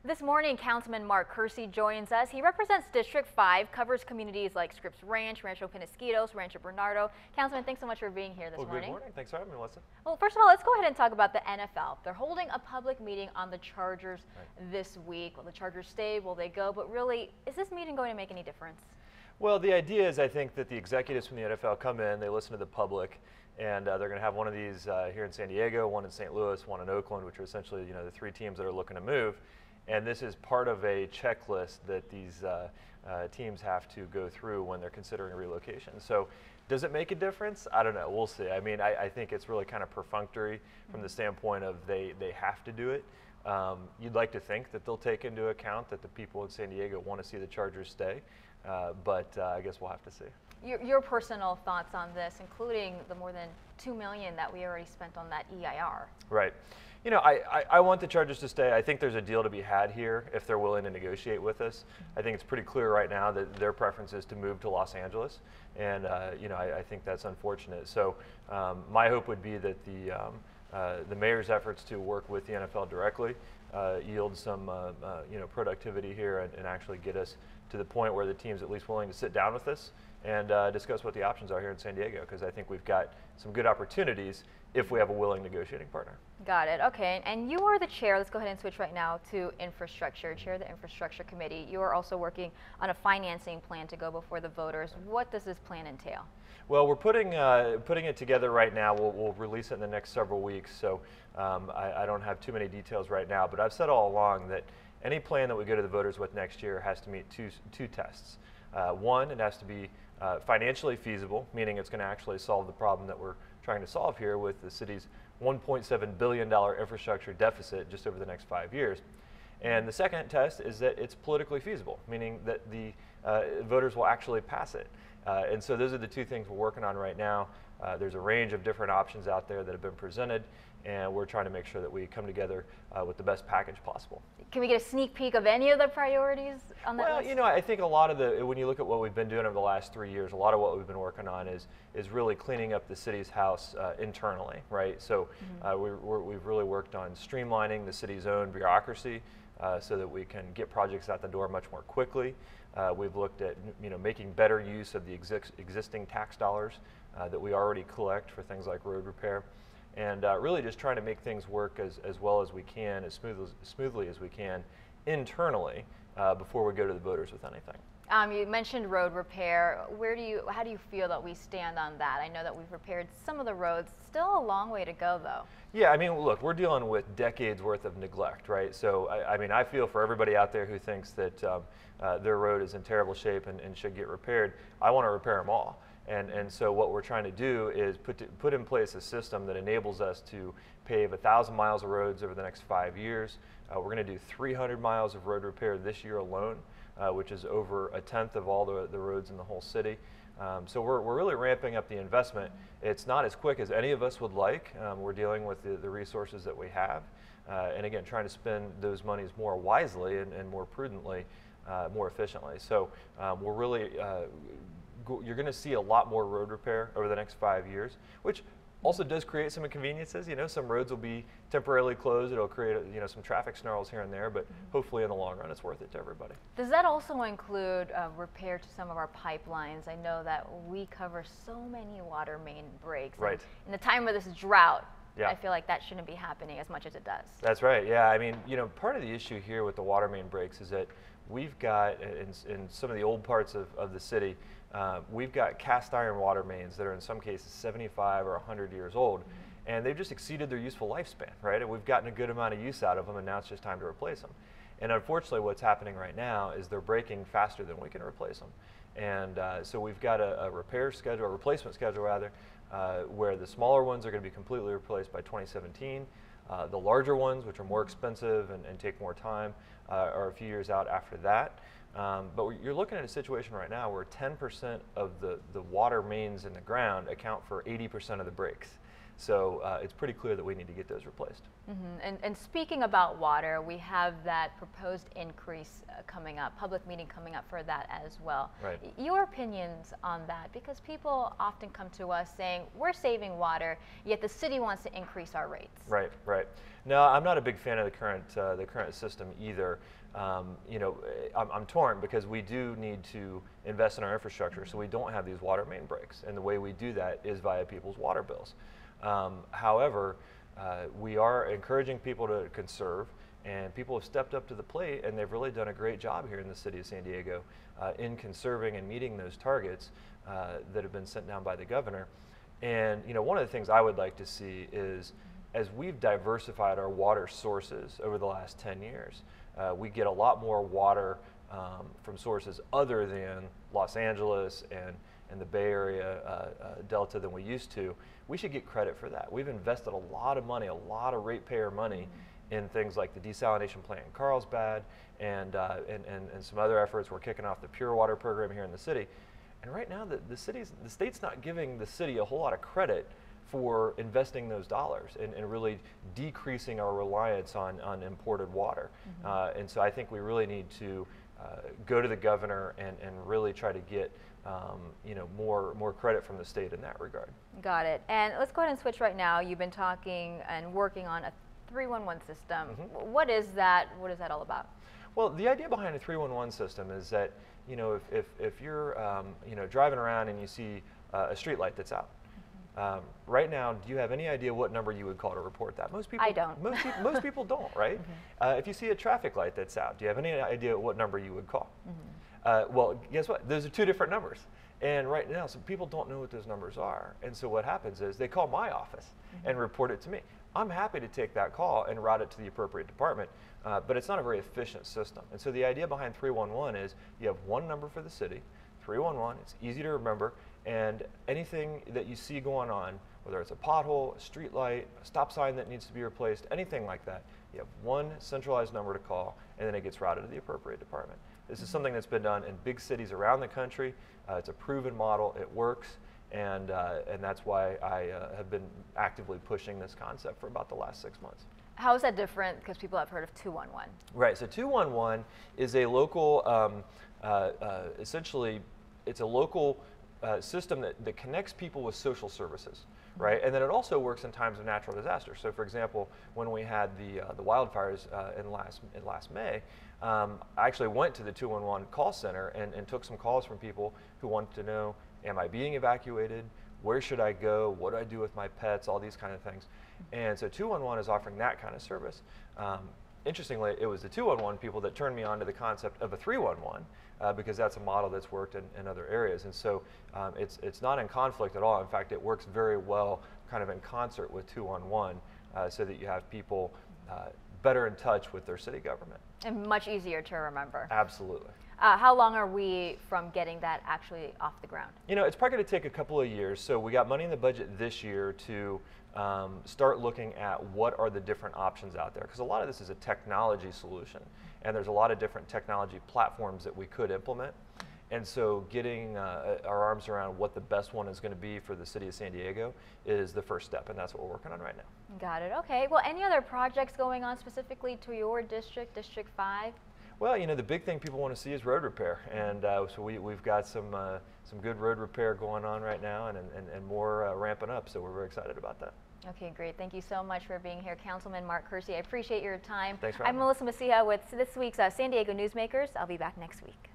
This morning, Councilman Kersey joins us. He represents District 5, covers communities like Scripps Ranch, Rancho Penasquitos, Rancho Bernardo. Councilman, thanks so much for being here this morning. Good morning. Thanks for having me, Melissa. Well, first of all, let's go ahead and talk about the NFL. They're holding a public meeting on the Chargers this week. Will the Chargers stay? Will they go? But really, is this meeting going to make any difference? Well, the idea is I think that the executives from the NFL come in, they listen to the public, and they're going to have one of these here in San Diego, one in St. Louis, one in Oakland, which are essentially the three teams that are looking to move. And this is part of a checklist that these teams have to go through when they're considering relocation. So does it make a difference? I don't know. We'll see. I mean, I think it's really kind of perfunctory from the standpoint of they have to do it. You'd like to think that they'll take into account that the people in San Diego want to see the Chargers stay, but I guess we'll have to see. Your personal thoughts on this, including the more than $2 million that we already spent on that EIR. Right. You know, I want the Chargers to stay. I think there's a deal to be had here if they're willing to negotiate with us. I think it's pretty clear right now that their preference is to move to Los Angeles, and I think that's unfortunate. So my hope would be that the mayor's efforts to work with the NFL directly yield some productivity here and actually get us to the point where the team's at least willing to sit down with us and discuss what the options are here in San Diego, because I think we've got some good opportunities if we have a willing negotiating partner. Got it. Okay. And you are the chair. Let's go ahead and switch right now to infrastructure. Chair of the Infrastructure Committee. You are also working on a financing plan to go before the voters. What does this plan entail? Well, we're putting it together right now. We'll release it in the next several weeks, so I don't have too many details right now, but I've said all along that any plan that we go to the voters with next year has to meet two tests. One, it has to be financially feasible, meaning it's going to actually solve the problem that we're trying to solve here with the city's $1.7 billion infrastructure deficit just over the next 5 years. And the second test is that it's politically feasible, meaning that the voters will actually pass it. And so those are the two things we're working on right now. There's a range of different options out there that have been presented, and we're trying to make sure that we come together with the best package possible. Can we get a sneak peek of any of the priorities on that list? Well, I think a lot of when you look at what we've been doing over the last 3 years, a lot of what we've been working on is really cleaning up the city's house internally, right? So we've really worked on streamlining the city's own bureaucracy so that we can get projects out the door much more quickly. We've looked at making better use of the existing tax dollars that we already collect for things like road repair, and really just trying to make things work as well as we can, as smoothly as we can internally before we go to the voters with anything. You mentioned road repair. How do you feel that we stand on that? I know that we've repaired some of the roads. Still a long way to go, though. Yeah, I mean, look, we're dealing with decades worth of neglect, right? So, I mean, I feel for everybody out there who thinks that their road is in terrible shape and should get repaired. I want to repair them all. And so what we're trying to do is put in place a system that enables us to pave 1,000 miles of roads over the next 5 years. We're going to do 300 miles of road repair this year alone, which is over 1/10 of all the roads in the whole city. So we're really ramping up the investment. It's not as quick as any of us would like. We're dealing with the resources that we have. And again, trying to spend those monies more wisely and more prudently, more efficiently. So we're really you're going to see a lot more road repair over the next 5 years, which also does create some inconveniences. Some roads will be temporarily closed. It'll create some traffic snarls here and there, but hopefully in the long run it's worth it to everybody. Does that also include repair to some of our pipelines? I know that we cover so many water main breaks. Right. In the time of this drought, yeah. I feel like that shouldn't be happening as much as it does. That's right. Yeah. I mean, part of the issue here with the water main breaks is that we've got, in some of the old parts of the city, we've got cast iron water mains that are in some cases 75 or 100 years old, and they've just exceeded their useful lifespan, right? And we've gotten a good amount of use out of them, and now it's just time to replace them. And unfortunately, what's happening right now is they're breaking faster than we can replace them. And so we've got a replacement schedule rather, where the smaller ones are going to be completely replaced by 2017. The larger ones, which are more expensive and take more time, are a few years out after that. But you're looking at a situation right now where 10% of the water mains in the ground account for 80% of the breaks. So it's pretty clear that we need to get those replaced. And speaking about water, we have that proposed increase coming up, public meeting coming up for that as well. Right. Your opinions on that, because people often come to us saying we're saving water, yet the city wants to increase our rates. Right, right. No, I'm not a big fan of the current system either. You know, I'm torn because we do need to invest in our infrastructure so we don't have these water main breaks, and the way we do that is via people's water bills. However, we are encouraging people to conserve, and people have stepped up to the plate, and they've really done a great job here in the city of San Diego in conserving and meeting those targets that have been sent down by the governor. And you know, one of the things I would like to see is, as we've diversified our water sources over the last 10 years, we get a lot more water from sources other than Los Angeles and the Bay Area Delta than we used to. We should get credit for that. We've invested a lot of money, a lot of ratepayer money in things like the desalination plant in Carlsbad and some other efforts. We're kicking off the Pure Water program here in the city. And right now, the state's not giving the city a whole lot of credit for investing those dollars and really decreasing our reliance on imported water. And so I think we really need to go to the governor and really try to get you know, more credit from the state in that regard. Got it. And let's go ahead and switch right now. You've been talking and working on a 311 system. What is that? What is that all about? Well, the idea behind a 311 system is that, you know, if you're you know, driving around and you see a street light that's out, right now, do you have any idea what number you would call to report that? Most people, I don't. Most people don't, right? If you see a traffic light that's out, do you have any idea what number you would call? Well, guess what? Those are two different numbers. And right now, some people don't know what those numbers are. And so what happens is they call my office and report it to me. I'm happy to take that call and route it to the appropriate department, but it's not a very efficient system. And so the idea behind 311 is you have one number for the city, 311, it's easy to remember, and anything that you see going on, whether it's a pothole, a street light, a stop sign that needs to be replaced, anything like that, you have one centralized number to call, and then it gets routed to the appropriate department. This is something that's been done in big cities around the country. It's a proven model, it works, and that's why I have been actively pushing this concept for about the last 6 months. How is that different? Because people have heard of 211. Right, so 211 is a local, essentially, it's a local system that connects people with social services, right? And then it also works in times of natural disaster. So for example, when we had the wildfires in last May, I actually went to the 211 call center and took some calls from people who wanted to know, am I being evacuated? Where should I go? What do I do with my pets? All these kind of things. And so 211 is offering that kind of service. Interestingly, it was the 211 people that turned me on to the concept of a 311 because that's a model that's worked in other areas. And so it's not in conflict at all. In fact, it works very well kind of in concert with 211 so that you have people better in touch with their city government. And much easier to remember. Absolutely. How long are we from getting that actually off the ground? You know, it's probably going to take a couple of years. So we got money in the budget this year to start looking at what are the different options out there. Because a lot of this is a technology solution. And there's a lot of different technology platforms that we could implement. And so getting our arms around what the best one is going to be for the city of San Diego is the first step. And that's what we're working on right now. Got it. Okay. Well, any other projects going on specifically to your district, District 5? Well, you know, the big thing people want to see is road repair, and so we've got some good road repair going on right now, and more ramping up. So we're very excited about that. Okay, great. Thank you so much for being here, Councilman Mark Kersey. I appreciate your time. Thanks for having me. I'm Melissa Mecija with this week's San Diego Newsmakers. I'll be back next week.